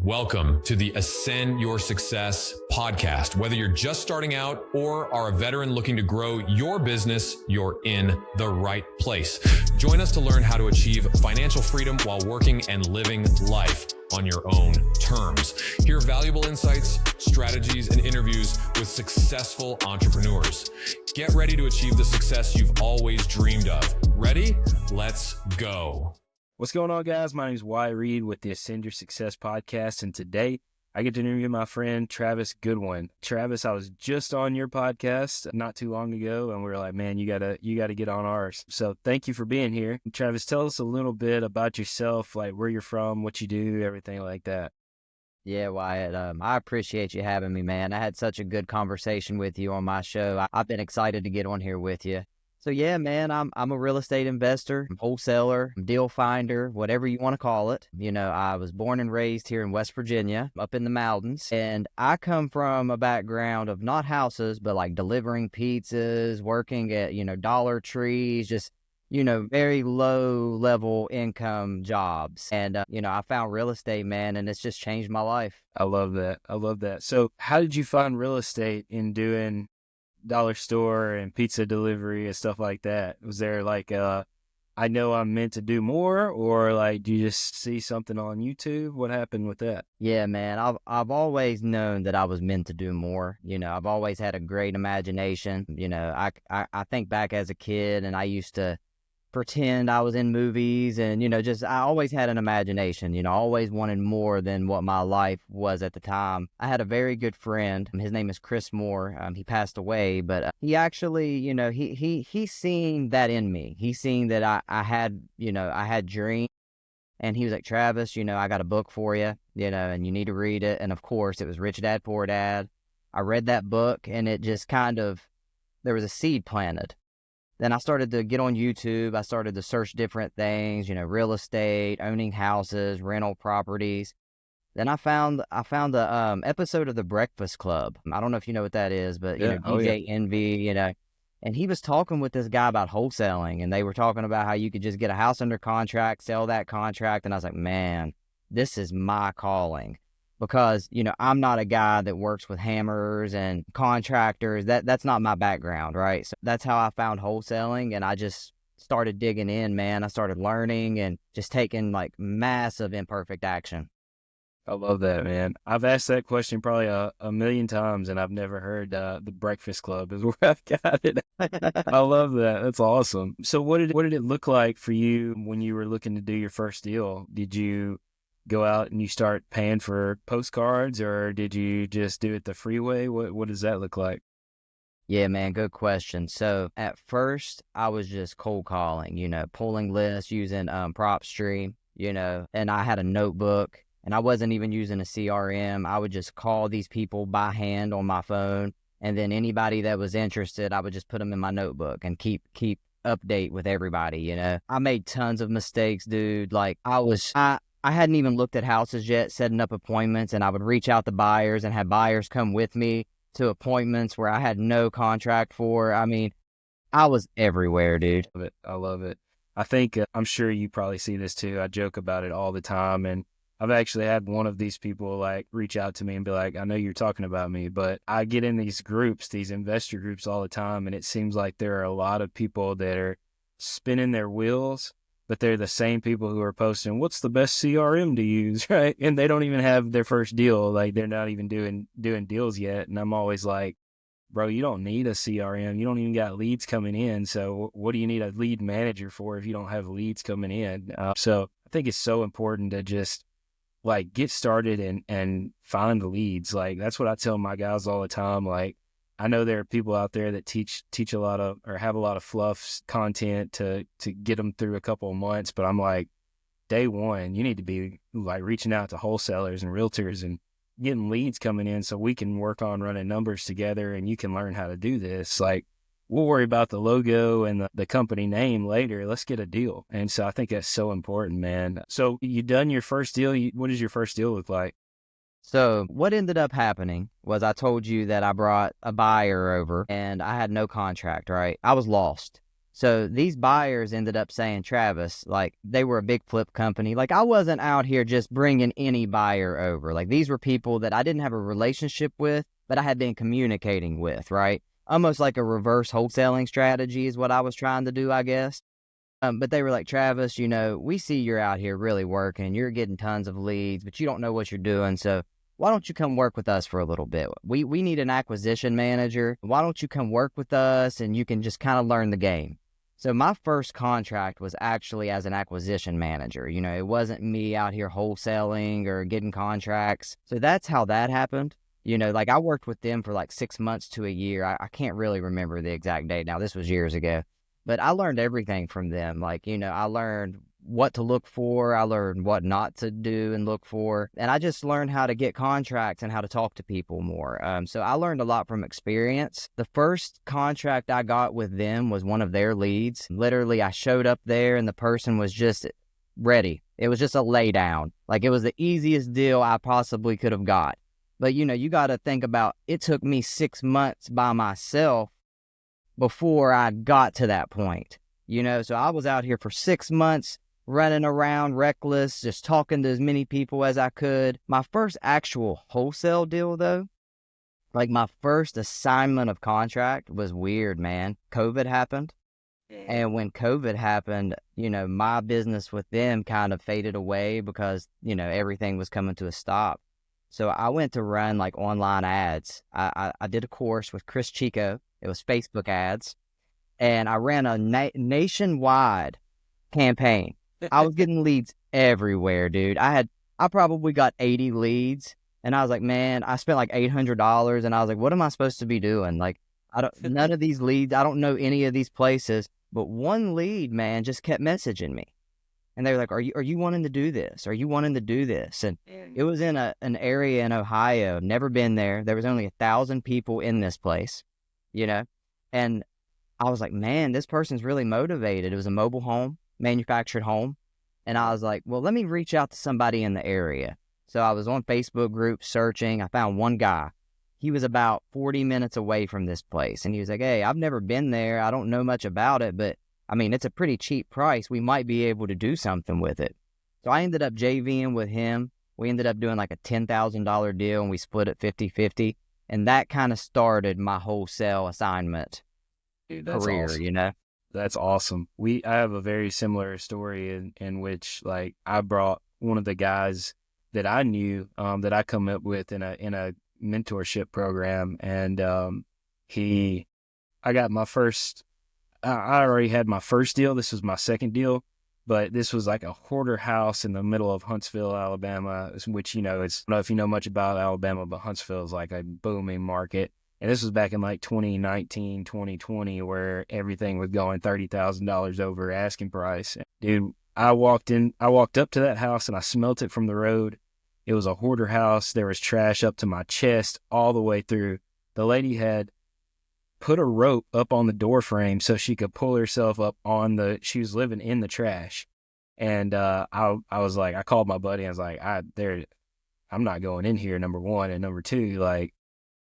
Welcome to the Ascend Your Success podcast. Whether you're just starting out or are a veteran looking to grow your business, you're in the right place. Join us to learn how to achieve financial freedom while working and living life on your own terms. Hear valuable insights, strategies, and interviews with successful entrepreneurs. Get ready to achieve the success you've always dreamed of. Ready? Let's go. What's going on, guys? My name is Wyatt Reed with the Ascend Your Success podcast, and today I get to interview my friend Travis Goodwin. Travis, I was just on your podcast not too long ago, and we were like, man, you gotta get on ours. So thank you for being here. Travis, tell us a little bit about yourself, like where you're from, what you do, everything like that. Yeah, Wyatt, I appreciate you having me, man. I had such a good conversation with you on my show. I've been excited to get on here with you. So yeah, man, I'm a real estate investor, wholesaler, deal finder, whatever you want to call it. You know, I was born and raised here in West Virginia, up in the mountains, and I come from a background of not houses, but like delivering pizzas, working at, Dollar Trees, just, very low level income jobs. And, I found real estate, man, and it's just changed my life. I love that. So how did you find real estate in doing dollar store and pizza delivery and stuff like that? Was there like I know I'm meant to do more, or like do you just see something on YouTube? What happened with that? Yeah, man, I've always known that I was meant to do more. I've always had a great imagination. I think back as a kid, and I used to pretend I was in movies, and I always had an imagination. I always wanted more than what my life was at the time. I had a very good friend. His name is Chris Moore. He passed away, but he actually, he seen that in me. He seen that I had dreams, and he was like, Travis, I got a book for you, and you need to read it. And of course, it was Rich Dad Poor Dad. I read that book, and it just there was a seed planted. Then I started to get on YouTube. I started to search different things, real estate, owning houses, rental properties. Then I found a episode of The Breakfast Club. I don't know if you know what that is, but DJ Envy, and he was talking with this guy about wholesaling, and they were talking about how you could just get a house under contract, sell that contract, and I was like, man, this is my calling. Because, I'm not a guy that works with hammers and contractors. That's not my background, right? So that's how I found wholesaling, and I just started digging in, man. I started learning and just taking like massive imperfect action. I love that, man. I've asked that question probably a million times, and I've never heard The Breakfast Club is where I've got it. I love that. That's awesome. So what did it look like for you when you were looking to do your first deal? Did you go out and you start paying for postcards, or did you just do it the freeway? What does that look like? Yeah, man, good question. So at first I was just cold calling, pulling lists using PropStream, and I had a notebook, and I wasn't even using a CRM. I would just call these people by hand on my phone, and then anybody that was interested, I would just put them in my notebook and keep update with everybody. I made tons of mistakes, dude. Like I hadn't even looked at houses yet, setting up appointments, and I would reach out to buyers and have buyers come with me to appointments where I had no contract for. I mean, I was everywhere, dude. I love it. I think, I'm sure you probably see this too. I joke about it all the time, and I've actually had one of these people like reach out to me and be like, I know you're talking about me, but I get in these groups, these investor groups all the time, and it seems like there are a lot of people that are spinning their wheels, but they're the same people who are posting, what's the best CRM to use, right? And they don't even have their first deal. Like, they're not even doing deals yet. And I'm always like, bro, you don't need a CRM. You don't even got leads coming in. So what do you need a lead manager for if you don't have leads coming in? So I think it's so important to just like get started and find the leads. Like, that's what I tell my guys all the time. Like, I know there are people out there that teach a lot of, or have a lot of fluff content to get them through a couple of months. But I'm like, day one, you need to be like reaching out to wholesalers and realtors and getting leads coming in so we can work on running numbers together, and you can learn how to do this. Like, we'll worry about the logo and the company name later. Let's get a deal. And so I think that's so important, man. So you done your first deal. What does your first deal look like? So what ended up happening was I told you that I brought a buyer over and I had no contract, right? I was lost. So these buyers ended up saying, Travis, like they were a big flip company. Like I wasn't out here just bringing any buyer over. Like these were people that I didn't have a relationship with, but I had been communicating with, right? Almost like a reverse wholesaling strategy is what I was trying to do, I guess. But they were like, Travis, we see you're out here really working. You're getting tons of leads, but you don't know what you're doing. So why don't you come work with us for a little bit? We need an acquisition manager. Why don't you come work with us and you can just kind of learn the game? So my first contract was actually as an acquisition manager. It wasn't me out here wholesaling or getting contracts. So that's how that happened. Like I worked with them for like 6 months to a year. I can't really remember the exact date now. This was years ago. But I learned everything from them. Like, I learned what to look for. I learned what not to do and look for. And I just learned how to get contracts and how to talk to people more. So I learned a lot from experience. The first contract I got with them was one of their leads. Literally, I showed up there and the person was just ready. It was just a lay down. Like it was the easiest deal I possibly could have got. But, you got to think about it took me 6 months by myself before I got to that point, so I was out here for 6 months running around reckless, just talking to as many people as I could. My first actual wholesale deal though, like my first assignment of contract was weird, man. COVID happened. And when COVID happened, my business with them kind of faded away because, everything was coming to a stop. So I went to run like online ads. I did a course with Chris Chico. It was Facebook ads. And I ran a nationwide campaign. I was getting leads everywhere, dude. I probably got 80 leads. And I was like, man, I spent like $800. And I was like, what am I supposed to be doing? Like, none of these leads, I don't know any of these places. But one lead, man, just kept messaging me. And they were like, are you wanting to do this? Are you wanting to do this? And it was in an area in Ohio. Never been there. There was only 1,000 people in this place, And I was like, man, this person's really motivated. It was a mobile home, manufactured home. And I was like, well, let me reach out to somebody in the area. So I was on Facebook groups searching. I found one guy. He was about 40 minutes away from this place. And he was like, hey, I've never been there. I don't know much about it, but I mean, it's a pretty cheap price. We might be able to do something with it. So I ended up JVing with him. We ended up doing like a $10,000 deal and we split it 50-50. And that kind of started my wholesale assignment career, awesome. That's awesome. I have a very similar story in which like I brought one of the guys that I knew that I come up with in a mentorship program. And I got my first, I already had my first deal. This was my second deal, but this was like a hoarder house in the middle of Huntsville, Alabama, which, I don't know if you know much about Alabama, but Huntsville is like a booming market. And this was back in like 2019, 2020, where everything was going $30,000 over asking price. Dude, I walked up to that house and I smelt it from the road. It was a hoarder house. There was trash up to my chest all the way through. The lady had put a rope up on the door frame so she could pull herself up she was living in the trash. And I was like, I called my buddy. I was like, I'm not going in here, number one. And number two, like,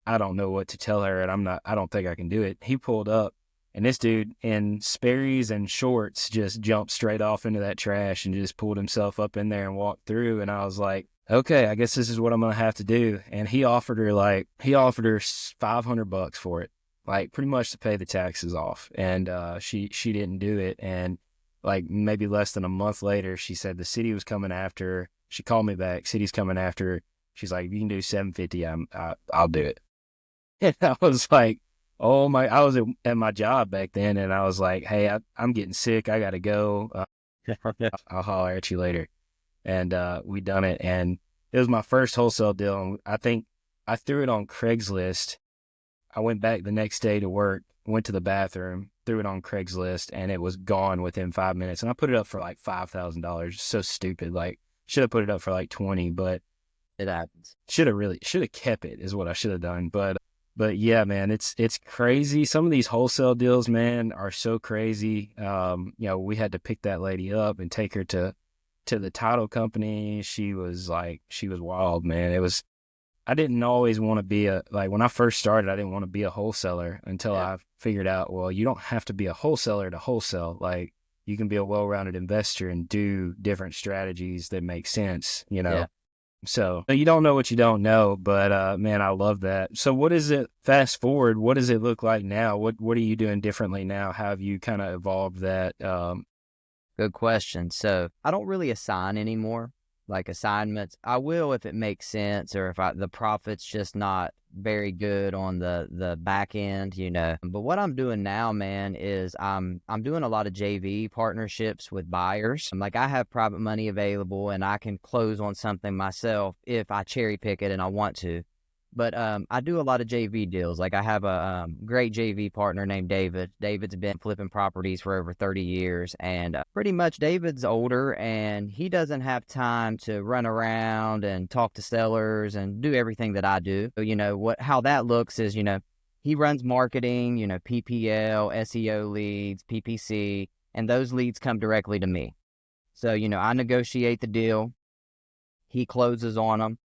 I don't know what to tell her. And I don't think I can do it. He pulled up and this dude in Sperry's and shorts just jumped straight off into that trash and just pulled himself up in there and walked through. And I was like, okay, I guess this is what I'm going to have to do. And he offered her $500 for it. Like pretty much to pay the taxes off. And she didn't do it. And like maybe less than a month later, she said the city was coming after her. She called me back. City's coming after her. She's like, if you can do $750, I'll do it. And I was like, oh my, I was at my job back then. And I was like, hey, I'm getting sick. I got to go. I'll holler at you later. And we done it. And it was my first wholesale deal. And I think I threw it on Craigslist. I went back the next day to work, went to the bathroom, threw it on Craigslist, and it was gone within 5 minutes. And I put it up for like $5,000. So stupid. Like, should have put it up for like 20, but it happens. Should have kept it is what I should have done. But yeah, man, it's crazy. Some of these wholesale deals, man, are so crazy. We had to pick that lady up and take her to the title company. She was wild, man. I didn't always want to be when I first started, I didn't want to be a wholesaler until Yeah. I figured out, well, you don't have to be a wholesaler to wholesale. Like, you can be a well-rounded investor and do different strategies that make sense, you know? Yeah. So you don't know what you don't know, but man, I love that. So what is it, fast forward, what does it look like now? What are you doing differently now? How have you kind of evolved that? Good question. So I don't really assign anymore, like assignments. I will if it makes sense, or if the profit's just not very good on the back end, you know. But what I'm doing now, man, is I'm doing a lot of JV partnerships with buyers. Like, I have private money available, and I can close on something myself if I cherry pick it and I want to. But I do a lot of JV deals. Like, I have a great JV partner named David. David's been flipping properties for over 30 years. And pretty much David's older, and he doesn't have time to run around and talk to sellers and do everything that I do. So, you know, how that looks is, you know, he runs marketing, you know, PPL, SEO leads, PPC, and those leads come directly to me. So, you know, I negotiate the deal. He closes on them.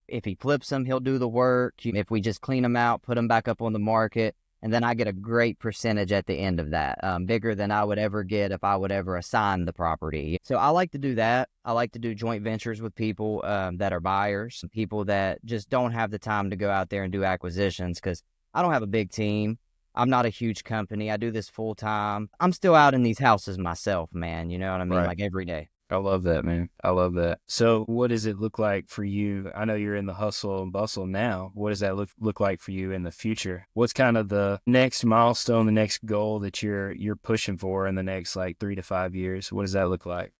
If he flips them, he'll do the work. If we just clean them out, put them back up on the market, and then I get a great percentage at the end of that, bigger than I would ever get if I would ever assign the property. So I like to do that. I like to do joint ventures with people that are buyers, people that just don't have the time to go out there and do acquisitions, because I don't have a big team. I'm not a huge company. I do this full time. I'm still out in these houses myself, man. You know what I mean? Right. Like, every day. I love that, man. I love that. So what does it look like for you? I know you're in the hustle and bustle now. What does that look like for you in the future? What's kind of the next milestone, the next goal that you're pushing for in the next like 3 to 5 years? What does that look like?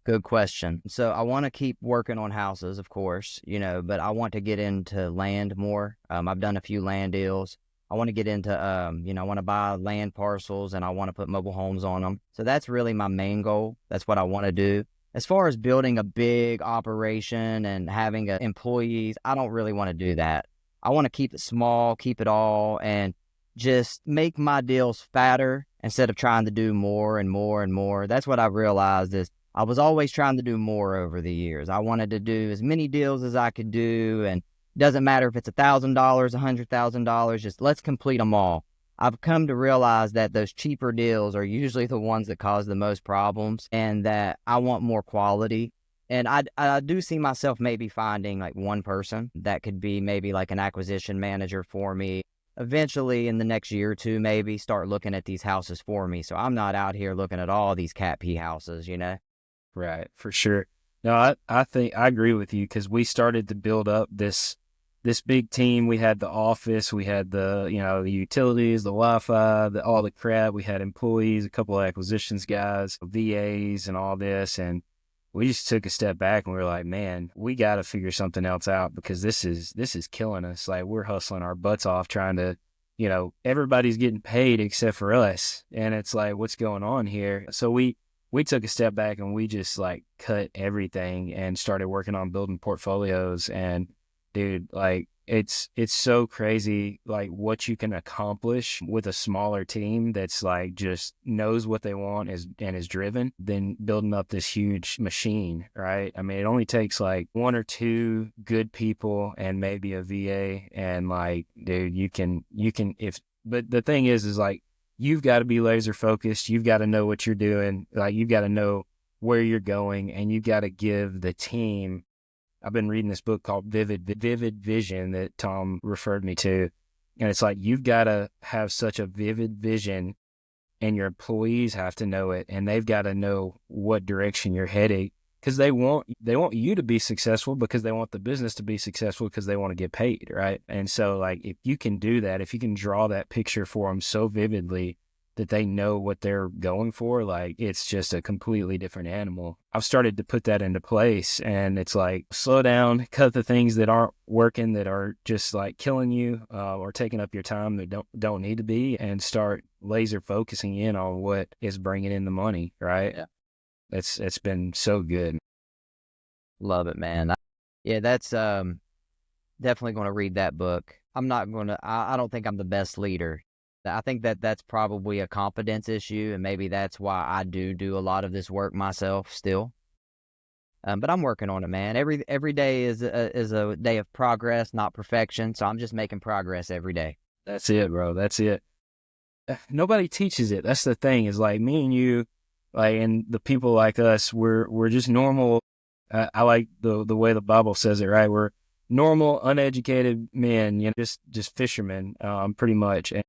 Good question. So I want to keep working on houses, of course, you know, but I want to get into land more. I've done a few land deals. I want to get into, you know, I want to buy land parcels, and I want to put mobile homes on them. So that's really my main goal. That's what I want to do. As far as building a big operation and having employees, I don't really want to do that. I want to keep it small, keep it all, and just make my deals fatter instead of trying to do more and more and more. That's what I've realized is I was always trying to do more over the years. I wanted to do as many deals as I could do, and doesn't matter if it's $1,000, $100,000, just let's complete them all. I've come to realize that those cheaper deals are usually the ones that cause the most problems, and that I want more quality. And I do see myself maybe finding like one person that could be maybe like an acquisition manager for me. Eventually, in the next year or two, maybe start looking at these houses for me. So I'm not out here looking at all these cat P houses, you know? Right, for sure. No, I think I agree with you, because we started to build up this big team. We had the office, we had the utilities, the Wi-Fi, all the crap. We had employees, a couple of acquisitions guys, VAs, and all this. And we just took a step back and we were like, man, we got to figure something else out, because this is killing us. Like, we're hustling our butts off trying to, everybody's getting paid except for us. And it's like, what's going on here? So we took a step back and we just like cut everything and started working on building portfolios. And dude, like, it's so crazy, like, what you can accomplish with a smaller team that's like just knows what they want and is driven, than building up this huge machine, right? I mean, it only takes like one or two good people and maybe a VA, and like, dude, you can but the thing is like, you've got to be laser focused. You've got to know what you're doing. Like, you've got to know where you're going, and you've got to give the team. I've been reading this book called Vivid Vision that Tom referred me to. And it's like, you've got to have such a vivid vision, and your employees have to know it, and they've got to know what direction you're heading, because they want you to be successful, because they want the business to be successful, because they want to get paid, right? And so like, if you can do that, if you can draw that picture for them so vividly that they know what they're going for, like, it's just a completely different animal. I've started to put that into place, and it's like, slow down, cut the things that aren't working, that are just like killing you, or taking up your time, that don't need to be, and start laser focusing in on what is bringing in the money, right? Yeah. It's been so good. Love it, man. Yeah, that's definitely going to read that book. I don't think I'm the best leader. I think that's probably a competence issue, and maybe that's why I do a lot of this work myself still. But I'm working on it, man. Every day is a day of progress, not perfection. So I'm just making progress every day. That's it, bro. That's it. Nobody teaches it. That's the thing, is like me and you, like, and the people like us, we're just normal. I like the way the Bible says it, right? We're normal, uneducated men, just fishermen, pretty much. And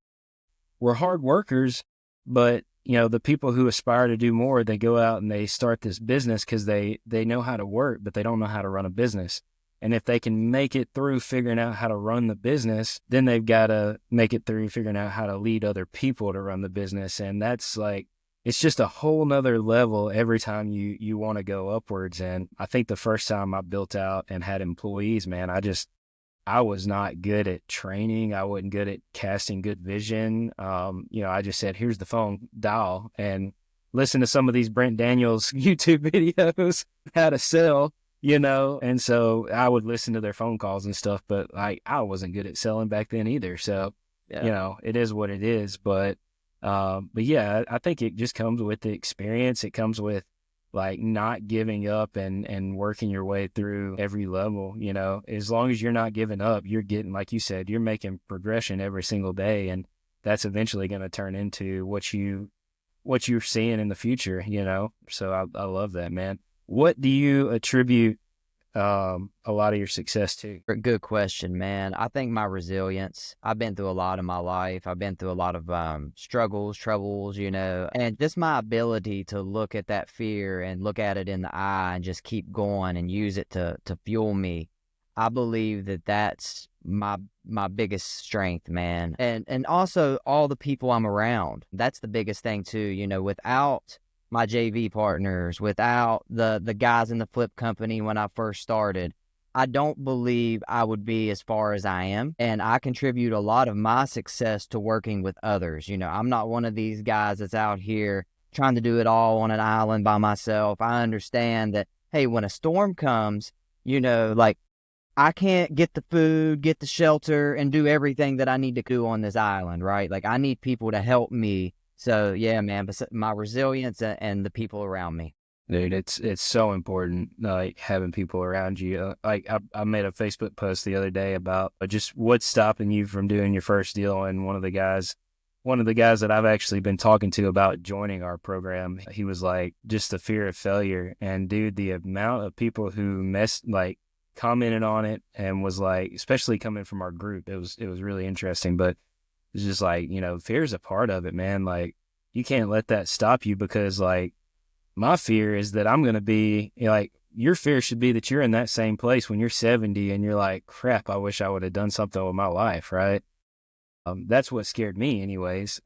we're hard workers, but the people who aspire to do more, they go out and they start this business because they know how to work, but they don't know how to run a business. And if they can make it through figuring out how to run the business, then they've got to make it through figuring out how to lead other people to run the business. And that's like, it's just a whole nother level every time you want to go upwards. And I think the first time I built out and had employees, man, I was not good at training. I wasn't good at casting good vision. I just said, here's the phone, dial, and listen to some of these Brent Daniels YouTube videos, how to sell, and so I would listen to their phone calls and stuff, but I wasn't good at selling back then either. So, it is what it is. But yeah, I think it just comes with the experience. It comes with like not giving up and working your way through every level. As long as you're not giving up, you're getting, like you said, you're making progression every single day. And that's eventually going to turn into what you're seeing in the future, So I love that, man. What do you attribute a lot of your success to? Good question, man. I think my resilience. I've been through a lot in my life. I've been through a lot of struggles, troubles, and just my ability to look at that fear and look at it in the eye and just keep going and use it to fuel me. I believe that that's my biggest strength, man. And also all the people I'm around. That's the biggest thing too, without my JV partners, without the guys in the flip company when I first started, I don't believe I would be as far as I am. And I contribute a lot of my success to working with others. I'm not one of these guys that's out here trying to do it all on an island by myself. I understand that, hey, when a storm comes, like, I can't get the food, get the shelter, and do everything that I need to do on this island, right? Like, I need people to help me. So, yeah, man, my resilience and the people around me. Dude, it's so important, like having people around you. I made a Facebook post the other day about just what's stopping you from doing your first deal, and one of the guys that I've actually been talking to about joining our program, he was like, just the fear of failure. And dude, the amount of people who commented on it and was like, especially coming from our group, it was really interesting. But it's just like, fear's a part of it, man. Like, you can't let that stop you, because like, my fear is that I'm going to be like, your fear should be that you're in that same place when you're 70 and you're like, crap, I wish I would have done something with my life. Right. That's what scared me anyways.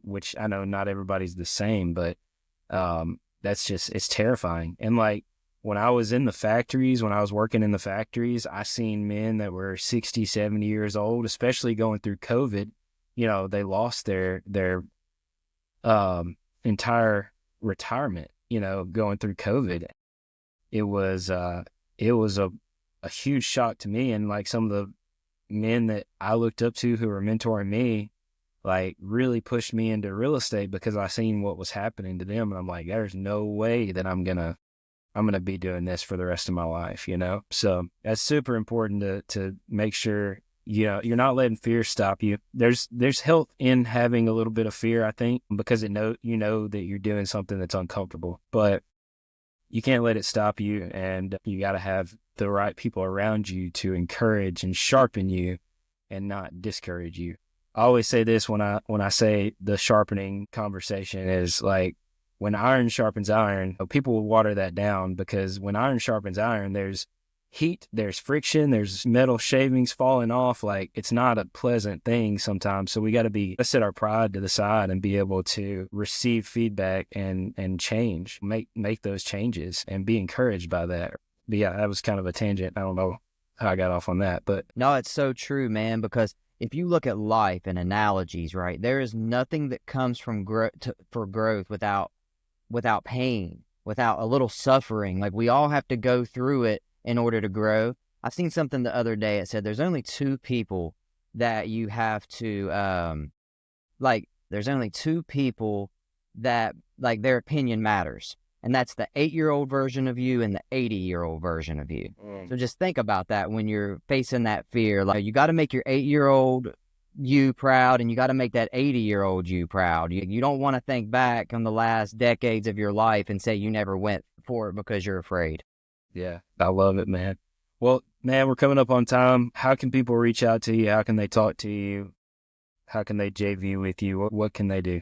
Which I know not everybody's the same, but it's terrifying. And like, when I was in the factories, when I was working in the factories, I seen men that were 60, 70 years old, especially going through COVID. They lost their entire retirement, going through COVID. It was a huge shock to me. And like, some of the men that I looked up to who were mentoring me, like, really pushed me into real estate because I seen what was happening to them. And I'm like, there's no way that I'm going to be doing this for the rest of my life, So that's super important to make sure, you're not letting fear stop you. There's health in having a little bit of fear, I think, because that you're doing something that's uncomfortable, but you can't let it stop you. And you got to have the right people around you to encourage and sharpen you and not discourage you. I always say this when I say the sharpening conversation is like, when iron sharpens iron, people will water that down, because when iron sharpens iron, there's heat, there's friction, there's metal shavings falling off. Like, it's not a pleasant thing sometimes. So we got to set our pride to the side and be able to receive feedback and change, make those changes and be encouraged by that. But yeah, that was kind of a tangent. I don't know how I got off on that, but no, it's so true, man, because if you look at life and analogies, right, there is nothing that comes from for growth without pain, without a little suffering. Like, we all have to go through it in order to grow. I seen something the other day. It said there's only two people that you have to, there's only two people that, like, their opinion matters. And that's the 8-year-old version of you and the 80-year-old version of you. So just think about that when you're facing that fear. Like, you got to make your 8-year-old you proud, and you got to make that 80-year-old you proud. You don't want to think back on the last decades of your life and say you never went for it because you're afraid. Yeah, I love it, man. Well, man, we're coming up on time. How can people reach out to you? How can they talk to you? How can they JV with you? What can they do?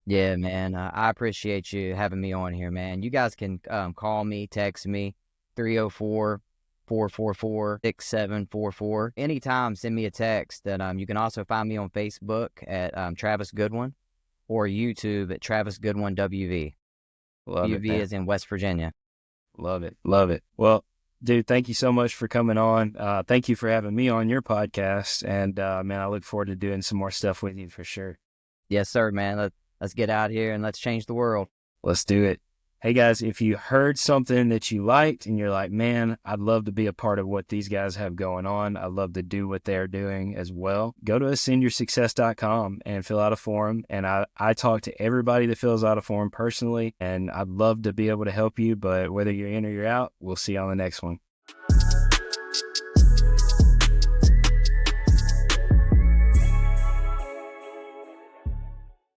Yeah, man. I appreciate you having me on here, man. You guys can call me, text me, 304-444-6744. Anytime, send me a text. And you can also find me on Facebook at Travis Goodwin, or YouTube at Travis Goodwin WV. Love it, WV man. is in West Virginia. Love it. Love it. Well, dude, thank you so much for coming on. Thank you for having me on your podcast. And, man, I look forward to doing some more stuff with you for sure. Yes, sir, man. Let's get out here and let's change the world. Let's do it. Hey, guys, if you heard something that you liked and you're like, man, I'd love to be a part of what these guys have going on, I'd love to do what they're doing as well, go to ascendyoursuccess.com and fill out a form. And I talk to everybody that fills out a form personally, and I'd love to be able to help you. But whether you're in or you're out, we'll see you on the next one.